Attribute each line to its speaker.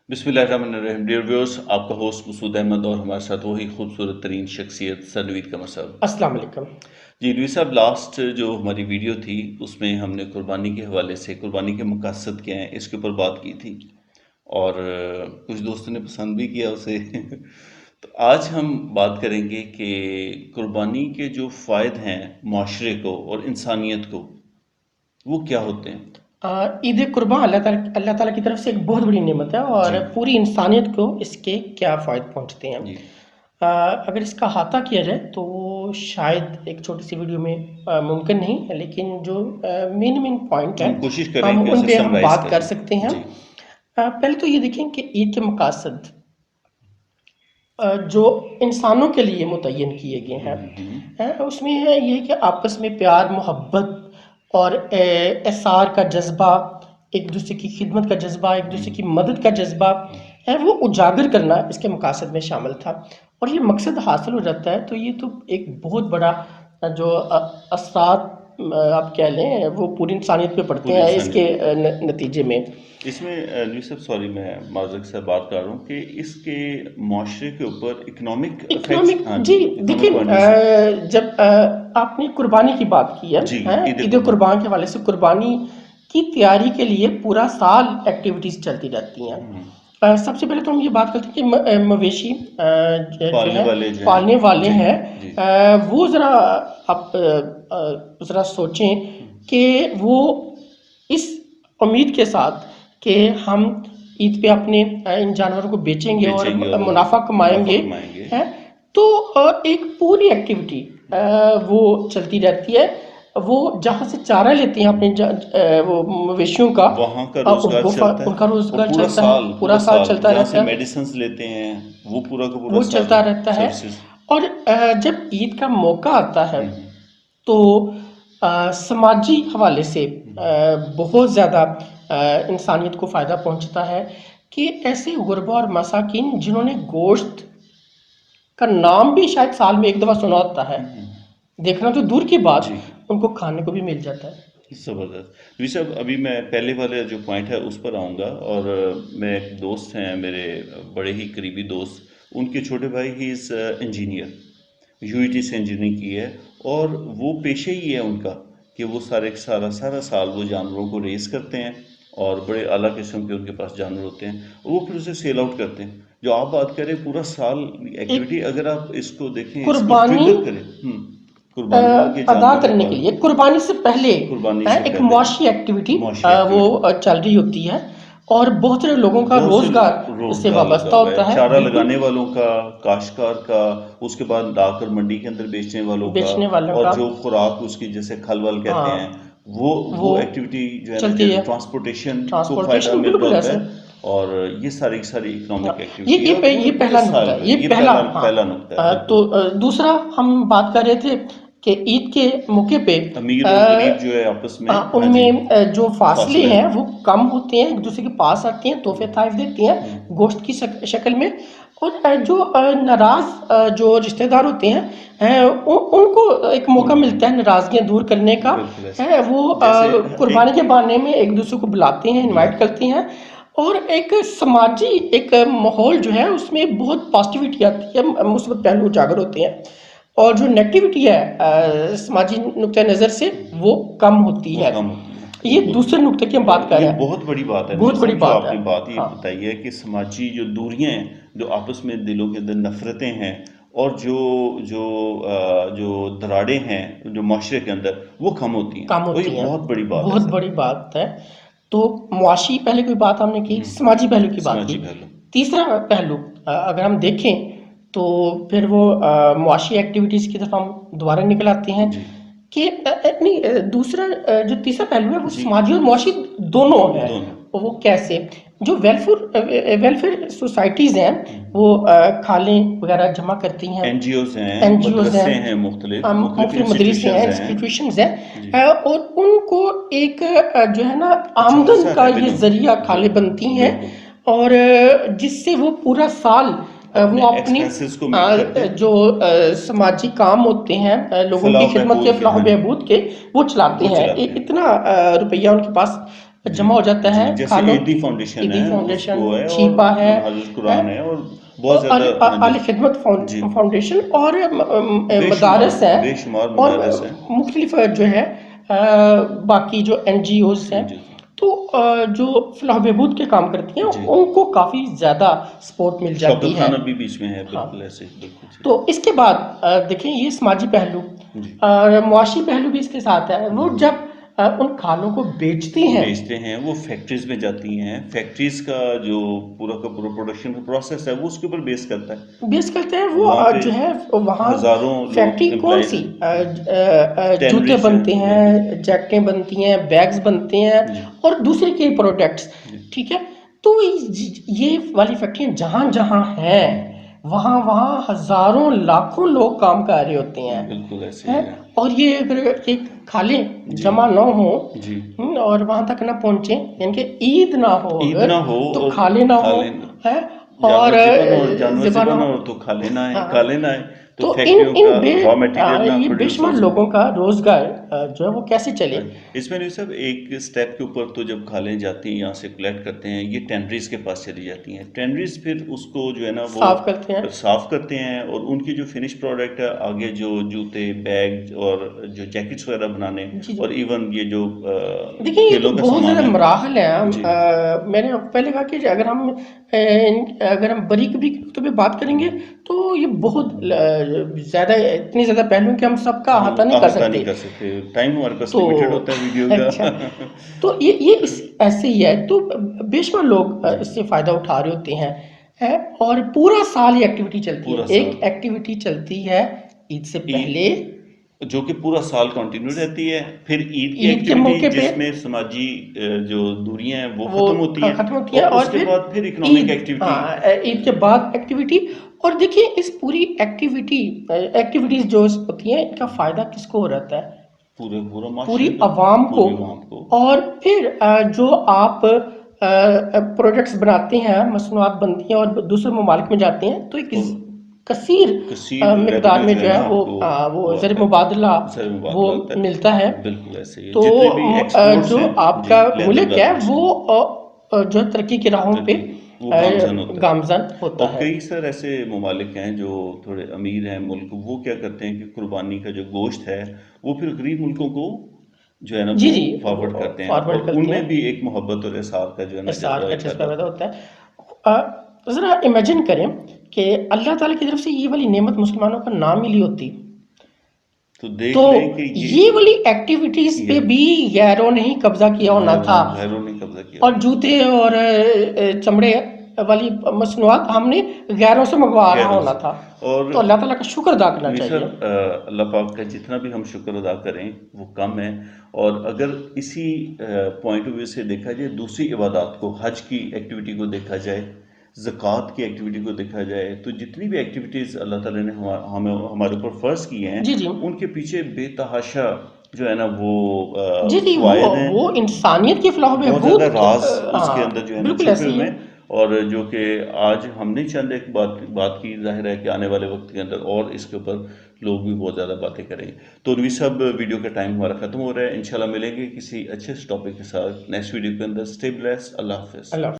Speaker 1: बिस्मिल्लाहिर्रहमानिर्रहीम। Dear viewers, आपका host Masood Ahmad और हमारे साथ वही खूबसूरत तरीन शख्सियत सर नवीद कमर साहब।
Speaker 2: अस्सलाम वालेकुम।
Speaker 1: जी नवीद साहब, लास्ट जो हमारी वीडियो थी उसमें हमने कुर्बानी के हवाले से कुर्बानी के मकसद क्या हैं इसके ऊपर बात की थी और कुछ दोस्तों ने पसंद भी किया उसे तो आज हम बात करेंगे कि कुर्बानी के जो फ़ायदे हैं माशरे को और इंसानियत को, वो क्या होते हैं।
Speaker 2: ईद कुर्बान अल्लाह ताला की तरफ से एक बहुत बड़ी नेमत है और
Speaker 1: जी
Speaker 2: पूरी इंसानियत को इसके क्या फ़ायदे पहुंचते हैं।
Speaker 1: जी
Speaker 2: अगर इसका अहाता किया जाए तो शायद एक छोटी सी वीडियो में मुमकिन नहीं है, लेकिन जो मेन पॉइंट है
Speaker 1: हम कोशिश करें
Speaker 2: हम
Speaker 1: कि
Speaker 2: उन
Speaker 1: उसे
Speaker 2: पे हम
Speaker 1: समराइज
Speaker 2: बात कर
Speaker 1: करें।
Speaker 2: सकते हैं।
Speaker 1: जी
Speaker 2: पहले तो ये देखें कि ईद के मकासद जो इंसानों के लिए मुतय्यन किए गए हैं, उसमें है ये कि आपस में प्यार मोहब्बत और एसार का जज्बा, एक दूसरे की खिदमत का जज्बा, एक दूसरे की मदद का जज्बा है, वो उजागर करना इसके मकासद में शामिल था। और ये मकसद हासिल हो जाता है तो ये तो एक बहुत बड़ा जो असरात आप कह लें वो पूरी इंसानियत पे पड़ते
Speaker 1: पूरी
Speaker 2: हैं
Speaker 1: इंसानियत
Speaker 2: इसके नतीजे में।
Speaker 1: इसमें न्यू सब सॉरी मैं माजरत से बात कर रहा हूँ कि इसके माशरे के ऊपर इकोनॉमिक इफेक्ट्स।
Speaker 2: इकोनॉमिक
Speaker 1: हाँ
Speaker 2: जी
Speaker 1: इकोनॉमिक
Speaker 2: देखिए,
Speaker 1: पॉइंट ऑफ व्यू
Speaker 2: जब आपने कुर्बानी की बात की है,
Speaker 1: जी ईद
Speaker 2: ईद
Speaker 1: कुर्बान
Speaker 2: कुर्बान के हवाले से कुर्बानी की तैयारी के लिए पूरा साल एक्टिविटीज चलती रहती हैं। सबसे पहले तो हम ये बात करते हैं कि मवेशी जो
Speaker 1: पालने
Speaker 2: है
Speaker 1: वाले जो
Speaker 2: पालने
Speaker 1: हैं
Speaker 2: वाले
Speaker 1: जी
Speaker 2: हैं,
Speaker 1: जी
Speaker 2: वो ज़रा आप ज़रा सोचें कि वो इस उम्मीद के साथ कि हम ईद पे अपने इन जानवरों को बेचेंगे और
Speaker 1: बेचेंगे और
Speaker 2: मुनाफा कमाएंगे,
Speaker 1: कमाएंगे।
Speaker 2: है तो एक पूरी एक्टिविटी वो चलती रहती है। वो जहाँ से चारा लेते हैं अपने वो मवेशियों का,
Speaker 1: वहाँ का रोजगार चलता है
Speaker 2: उनका
Speaker 1: और
Speaker 2: रोजगार
Speaker 1: पूरा
Speaker 2: चलता है,
Speaker 1: साल
Speaker 2: पूरा साल चलता
Speaker 1: जहाँ से
Speaker 2: रहता है,
Speaker 1: मेडिसिन लेते हैं वो पूरा का पूरा
Speaker 2: वो
Speaker 1: साल
Speaker 2: चलता रहता है।
Speaker 1: सर्विसेज।
Speaker 2: और जब ईद का मौका आता है तो समाजी हवाले से बहुत ज़्यादा इंसानियत को फ़ायदा पहुंचता है कि ऐसे गुरबा और मसाकिन जिन्होंने गोश्त का नाम भी शायद साल में एक दफ़ा सुना होता है, देखना तो दूर की बात,
Speaker 1: जी
Speaker 2: उनको खाने को भी मिल जाता है।
Speaker 1: ज़बरदस्त। जी साहब, अभी मैं पहले वाले जो पॉइंट है उस पर आऊँगा और मैं एक दोस्त हैं मेरे बड़े ही करीबी दोस्त, उनके छोटे भाई ही इज़ इंजीनियर, यूईटी से इंजीनियरिंग की है और वो पेशे ही है उनका कि वो सारा साल वो जानवरों को रेस करते हैं और बड़े आला किस्म के उनके पास जानवर होते हैं और वो फिर उसे सेल आउट करते हैं। जो आप बात करें पूरा साल एक्टिविटी,
Speaker 2: एक
Speaker 1: अगर आप इसको देखें, इसको
Speaker 2: कुर्बानी
Speaker 1: ट्रिगर करें कुर्बानी के
Speaker 2: अदा
Speaker 1: जानवरों
Speaker 2: करने के
Speaker 1: का,
Speaker 2: लिए कुर्बानी से पहले
Speaker 1: कुर्बानी से
Speaker 2: एक
Speaker 1: पहले
Speaker 2: मुआशी एक्टिविटी
Speaker 1: मुआशी एक्टिविटी
Speaker 2: वो चल रही होती है और बहुत सारे लोगों का
Speaker 1: बहुत से
Speaker 2: रोजगार इससे
Speaker 1: रोजगार लगा
Speaker 2: वाबस्ता
Speaker 1: हुआ है,
Speaker 2: होता है।
Speaker 1: चारा
Speaker 2: बिल्कुल,
Speaker 1: लगाने वालों का, काश्तकार का, उसके बाद लाकर मंडी के अंदर बेचने वालों का
Speaker 2: बेचने वालों
Speaker 1: और
Speaker 2: का,
Speaker 1: जो खुराक उसकी जैसे खल वल कहते हैं
Speaker 2: हाँ
Speaker 1: वो
Speaker 2: वो
Speaker 1: एक्टिविटी जो है ना
Speaker 2: चलती
Speaker 1: कि
Speaker 2: है।
Speaker 1: ट्रांसपोर्टेशन को फ़ायदा
Speaker 2: ट्रांसपोर्टेशन
Speaker 1: मिल रहा
Speaker 2: बिल्कुल
Speaker 1: होता
Speaker 2: ऐसे।
Speaker 1: है और ये सारी सारी
Speaker 2: हाँ,
Speaker 1: इकोनॉमिक एक्टिविटी है और
Speaker 2: ये
Speaker 1: पूरे
Speaker 2: पहला
Speaker 1: साल
Speaker 2: नुक्ता है,
Speaker 1: में
Speaker 2: ये
Speaker 1: ये
Speaker 2: पहला। हाँ,
Speaker 1: पहला नुक्ता है
Speaker 2: तो
Speaker 1: बिल्कुल।
Speaker 2: दूसरा हम बात कर रहे थे कि ईद के मौके पे
Speaker 1: अमीर और गरीब जो है आपस में, हाँ जी,
Speaker 2: उनमें जो फासले
Speaker 1: फासले
Speaker 2: हैं वो कम होते हैं, एक दूसरे के पास आते हैं, तोहफे तहफ़ देते हैं गोश्त की शक्ल में। और जो नाराज़ जो रिश्तेदार होते हैं उनको एक मौका मिलता है नाराज़गियाँ दूर करने का,
Speaker 1: बिल्कुल ऐसे
Speaker 2: है वो
Speaker 1: जैसे
Speaker 2: कुर्बानी
Speaker 1: एक
Speaker 2: के बहाने में एक दूसरे को बुलाते हैं, इनवाइट
Speaker 1: बुलाते
Speaker 2: करते हैं और एक समाजी एक माहौल जो है उसमें बहुत पॉजिटिविटी आती है, मुस्बत पहलू उजागर होते हैं और जो नेगेटिविटी है समाजी नुक्ते नज़र से वो कम होती
Speaker 1: वो
Speaker 2: है।
Speaker 1: कम होती है
Speaker 2: ये
Speaker 1: बिल्कुल।
Speaker 2: दूसरे नुक्ते की हम बात कर
Speaker 1: ये
Speaker 2: रहे हैं,
Speaker 1: बहुत बड़ी बात है
Speaker 2: बहुत
Speaker 1: न्यूज़
Speaker 2: बड़ी
Speaker 1: साहब, जो
Speaker 2: बात है।
Speaker 1: आपने बात ये
Speaker 2: हाँ,
Speaker 1: बताई है कि समाजी जो दूरियां हैं, जो आपस में दिलों के अंदर नफरतें हैं और जो जो जो दराड़ें हैं जो माशरे के अंदर वो कम होती हैं,
Speaker 2: कम
Speaker 1: वो ये
Speaker 2: होती हैं,
Speaker 1: बहुत बड़ी बात है
Speaker 2: बहुत
Speaker 1: सर।
Speaker 2: बड़ी बात है। तो मुआशी पहले कोई बात हमने की, समाजी पहलू की बात की।
Speaker 1: समाजी पहलू
Speaker 2: तीसरा पहलू अगर हम देखें तो फिर वो मुआशी एक्टिविटीज़ की तरफ हम दोबारा निकल आते हैं
Speaker 1: जी
Speaker 2: कि नहीं, दूसरा जो तीसरा पहलू है वो
Speaker 1: जी
Speaker 2: समाजी और मुआशी दोनों है।
Speaker 1: दोनों
Speaker 2: वो कैसे, जो वेलफेयर सोसाइटीज़ हैं वो खालें वगैरह जमा करती हैं,
Speaker 1: एनजीओज हैं,
Speaker 2: एनजीओज
Speaker 1: मदरसे हैं,
Speaker 2: हैं,
Speaker 1: मुख्तलिफ
Speaker 2: मुख्तलिफ मदरसे हैं,
Speaker 1: इंस्टीट्यूशंस हैं
Speaker 2: इंस्टीट्यूशंस हैं,
Speaker 1: जी,
Speaker 2: और उनको एक जो है ना
Speaker 1: अच्छा
Speaker 2: आमदन
Speaker 1: खासा
Speaker 2: का ये
Speaker 1: रेवेन्यू
Speaker 2: जरिया खाले बनती हैं
Speaker 1: बिल्कुल
Speaker 2: और जिससे वो पूरा साल
Speaker 1: अपने
Speaker 2: वो अपनी
Speaker 1: एक्सपेंसेस को मीट करते हैं,
Speaker 2: जो समाजी काम होते हैं लोगों की
Speaker 1: फलाह
Speaker 2: खिदमत के,
Speaker 1: महबूद के,
Speaker 2: फलाह
Speaker 1: हाँ जी
Speaker 2: बहबूद के, वो चलाते
Speaker 1: वो
Speaker 2: हैं।
Speaker 1: चलाते हैं
Speaker 2: इतना रुपया उनके पास جمع ہو جاتا ہے
Speaker 1: جیسے
Speaker 2: کھالوں
Speaker 1: ایدی فاؤنڈیشن
Speaker 2: ایدی
Speaker 1: ہے،
Speaker 2: فاؤنڈیشن
Speaker 1: اس کو ہے، اور
Speaker 2: چھیپا ہے
Speaker 1: منہاج القرآن ہے، اور بہت
Speaker 2: اور
Speaker 1: زیادہ، ہاں
Speaker 2: علی
Speaker 1: جی
Speaker 2: خدمت
Speaker 1: جی،
Speaker 2: فاؤنڈیشن اور
Speaker 1: بے شمار
Speaker 2: مدارس ہیں
Speaker 1: بے شمار
Speaker 2: اور
Speaker 1: مدارس ہیں.
Speaker 2: مختلف جو ہے باقی جو این جی اوز ہیں،
Speaker 1: جی جی
Speaker 2: تو جو فلاح بہبود کے کام کرتی ہیں
Speaker 1: جی،
Speaker 2: ان کو کافی زیادہ سپورٹ مل جاتی
Speaker 1: شوکت
Speaker 2: ہے.
Speaker 1: خانہ بھی بیچ میں ہے،
Speaker 2: ہاں،
Speaker 1: بالکل ایسے، بالکل صحیح.
Speaker 2: تو اس کے بعد دیکھیں یہ سماجی پہلو
Speaker 1: جی
Speaker 2: اور معاشی پہلو بھی اس کے ساتھ ہے. وہ جب ان کھالوں کو بیچتی ہیں،
Speaker 1: بیچتے ہیں، وہ فیکٹریز میں جاتی ہیں، فیکٹریز کا جو پورا کا پورا پروڈکشن کا پروسیس ہے وہ اس کے اوپر بیس کرتا ہے.
Speaker 2: بیس کرتے ہیں وہ
Speaker 1: وہاں پہ
Speaker 2: جو ہے وہاں
Speaker 1: ہزاروں
Speaker 2: فیکٹری
Speaker 1: لوگ
Speaker 2: کون
Speaker 1: امپلائز
Speaker 2: سی
Speaker 1: ہیں،
Speaker 2: جوتے
Speaker 1: ٹینریز
Speaker 2: بنتے ہیں،
Speaker 1: بالکل
Speaker 2: جیکٹیں بنتی ہیں، بیگز بنتے ہیں
Speaker 1: جی
Speaker 2: اور دوسرے کے پروڈکٹس.
Speaker 1: جی
Speaker 2: ٹھیک ہے، تو یہ والی فیکٹریاں جہاں جہاں ہیں وہاں وہاں ہزاروں لاکھوں لوگ کام کر رہے ہوتے ہیں.
Speaker 1: بالکل ایسے ہی ہے.
Speaker 2: اور یہ اگر ایک کھالیں
Speaker 1: جی
Speaker 2: جمع نہ ہوں
Speaker 1: جی،
Speaker 2: اور وہاں تک نہ پہنچے، یعنی کہ عید نہ ہو
Speaker 1: عید
Speaker 2: اگر
Speaker 1: نہ ہو
Speaker 2: تو
Speaker 1: اور
Speaker 2: کھالے نہ
Speaker 1: کھا
Speaker 2: ہو
Speaker 1: لینا،
Speaker 2: ہے اور
Speaker 1: جانور
Speaker 2: ذبح نہ
Speaker 1: ذبح نہ
Speaker 2: ہو.
Speaker 1: ہو تو کھا لینا ہے،
Speaker 2: ہاں،
Speaker 1: کھا لینا ہے. تو
Speaker 2: تو
Speaker 1: فیکٹریوں کا را میٹیریل نہ
Speaker 2: یہ بے
Speaker 1: پروڈیوس ہو
Speaker 2: شمار
Speaker 1: سکے.
Speaker 2: لوگوں کا روزگار جو ہے وہ کیسے چلے.
Speaker 1: اس میں نہیں صاحب، ایک سٹیپ کے اوپر تو جب کھالیں جاتی ہیں یہاں سے کلیکٹ کرتے ہیں، یہ ٹینریز کے پاس چلی جاتی ہیں. ٹینریز پھر اس کو جو ہے نا وہ
Speaker 2: صاف کرتے ہیں.
Speaker 1: صاف کرتے ہیں، اور ان کی جو فنش پروڈکٹ ہے آگے جو جوتے، بیگ اور جو جیکٹس وغیرہ بنانے،
Speaker 2: جی جی،
Speaker 1: اور ایون یہ جو
Speaker 2: دیکھیں یہ تو
Speaker 1: کھیلوں کا
Speaker 2: بہت
Speaker 1: سامان
Speaker 2: زیادہ
Speaker 1: ہے.
Speaker 2: مراحل ہیں.
Speaker 1: جی
Speaker 2: میں نے پہلے کہا کہ اگر ہم باریک نقطوں پہ بات کریں گے تو یہ بہت زیادہ اتنی زیادہ پہلو ہیں کہ ہم سب کا
Speaker 1: ہم
Speaker 2: احاطہ نہیں
Speaker 1: احاطہ نہیں
Speaker 2: کر
Speaker 1: کر سکتے، ٹائم ہمارے پاس
Speaker 2: تو
Speaker 1: لمیٹڈ ہوتا ہے ویڈیو
Speaker 2: اچھا،
Speaker 1: کا.
Speaker 2: تو یہ ایسے ہی ہے. تو بے شمار لوگ
Speaker 1: جی،
Speaker 2: اس سے فائدہ اٹھا رہے ہوتے ہیں اور پورا سال یہ ایکٹیویٹی چلتی ہے.
Speaker 1: پورا سال،
Speaker 2: ایک ایکٹیویٹی چلتی ہے عید سے پہلے،
Speaker 1: جو کہ پورا سال کنٹینیو رہتی ہے. پھر عید کی
Speaker 2: عید کے
Speaker 1: ایکٹیویٹی
Speaker 2: موقع پہ
Speaker 1: جس میں سماجی جو دوریاں ہیں وہ
Speaker 2: وہ
Speaker 1: ختم ہوتی ہیں،
Speaker 2: ختم ہوتی ہے،
Speaker 1: اور
Speaker 2: اور
Speaker 1: اس کے بعد پھر اکنامک
Speaker 2: عید،
Speaker 1: ایکٹیویٹی.
Speaker 2: ہاں عید کے بعد ایکٹیویٹی. اور دیکھیے اس پوری ایکٹیویٹیز جو ہوتی ہیں ان کا فائدہ کس کو ہو رہتا ہے؟
Speaker 1: پورا
Speaker 2: پوری
Speaker 1: معاشرے کو،
Speaker 2: عوام کو.
Speaker 1: پوری عوام کو.
Speaker 2: اور پھر جو آپ پروڈکٹس بناتے ہیں، مصنوعات بنتی ہیں اور دوسرے ممالک میں جاتے ہیں تو ایک
Speaker 1: تو
Speaker 2: کثیر
Speaker 1: کثیر
Speaker 2: مقدار
Speaker 1: ریونیو
Speaker 2: میں
Speaker 1: جو
Speaker 2: جو ہے
Speaker 1: نا
Speaker 2: وہ زر
Speaker 1: آتا
Speaker 2: مبادلہ
Speaker 1: ہے، زر
Speaker 2: وہ
Speaker 1: مبادلہ ہوتا
Speaker 2: ملتا ہے.
Speaker 1: ہے. بالکل ایسے ہی ہے،
Speaker 2: تو
Speaker 1: جتنے بھی ایکسپورٹس
Speaker 2: جو
Speaker 1: ہیں
Speaker 2: آپ
Speaker 1: جی
Speaker 2: کا
Speaker 1: لہذا
Speaker 2: ملک ہے
Speaker 1: بازار سے
Speaker 2: وہ جو ترقی کے راہوں پہ
Speaker 1: وہ گامزن ہوتا ہے.
Speaker 2: گامزن
Speaker 1: اور
Speaker 2: ہوتا ہے.
Speaker 1: کئی سر ایسے ممالک ہیں جو تھوڑے امیر ہیں ملک، وہ کیا کرتے ہیں کہ قربانی کا جو گوشت ہے وہ پھر غریب ملکوں کو جو ہے نا
Speaker 2: جی
Speaker 1: وہ
Speaker 2: جی،
Speaker 1: فارورڈ کرتے ہیں،
Speaker 2: فارورڈ
Speaker 1: اور ان
Speaker 2: کرتے
Speaker 1: میں
Speaker 2: ہیں.
Speaker 1: بھی ایک محبت اور احسار کا جو ہے نا
Speaker 2: احسار
Speaker 1: جذبہ
Speaker 2: کا
Speaker 1: پیدا
Speaker 2: جذبہ پیدا
Speaker 1: ہوتا ہے.
Speaker 2: ہوتا ہے. ذرا امیجن کریں کہ اللہ تعالیٰ کی طرف سے یہ والی نعمت مسلمانوں کا نہ ملی ہوتی
Speaker 1: تو
Speaker 2: تو
Speaker 1: دیکھ لیں کہ
Speaker 2: یہ والی ایکٹیویٹیز پہ بھی غیروں نے ہی قبضہ کیا ہونا تھا،
Speaker 1: غیروں نے قبضہ کیا
Speaker 2: اور
Speaker 1: ہوتا
Speaker 2: جوتے اور چمڑے والی مصنوعات ہم نے غیروں سے منگوا
Speaker 1: ہے،
Speaker 2: رہا
Speaker 1: غیروں
Speaker 2: ہونا
Speaker 1: سے.
Speaker 2: تھا.
Speaker 1: اور
Speaker 2: تو اللہ تعالیٰ کا شکر ادا کرنا
Speaker 1: نہیں
Speaker 2: چاہیے.
Speaker 1: سر، اللہ پاک کا جتنا بھی ہم شکر ادا کریں وہ کم ہے. اور اگر اسی پوائنٹ آف ویو سے دیکھا جائے دوسری عبادات کو، حج کی ایکٹیویٹی کو دیکھا جائے، زکوٰۃ کی ایکٹیویٹی کو دیکھا جائے، تو جتنی بھی ایکٹیویٹیز اللہ تعالیٰ نے ہمارے اوپر فرض کی ہیں
Speaker 2: جی جی
Speaker 1: ان کے پیچھے بے تحاشا جو ہے نا وہ
Speaker 2: جی جی،
Speaker 1: فوائد ہیں.
Speaker 2: وہ انسانیت کی فلاح و
Speaker 1: بہت
Speaker 2: بہبود
Speaker 1: زیادہ راز اس کے
Speaker 2: ہاں
Speaker 1: اندر جو ہے نا
Speaker 2: بالکل
Speaker 1: چھپے
Speaker 2: ایسے ہی
Speaker 1: ہوئے
Speaker 2: ہے.
Speaker 1: ہیں، اور جو کہ آج ہم نے چند ایک بات کی، ظاہر ہے کہ آنے والے وقت کے اندر اور اس کے اوپر لوگ بھی بہت زیادہ باتیں کریں گے. تو انوی صاحب، ویڈیو کا ٹائم ہمارا ختم ہو رہا ہے. انشاءاللہ ملیں گے کسی اچھے ٹاپک کے ساتھ نیکسٹ ویڈیو کے اندر. Stay blessed. اللہ حافظ.
Speaker 2: اللہ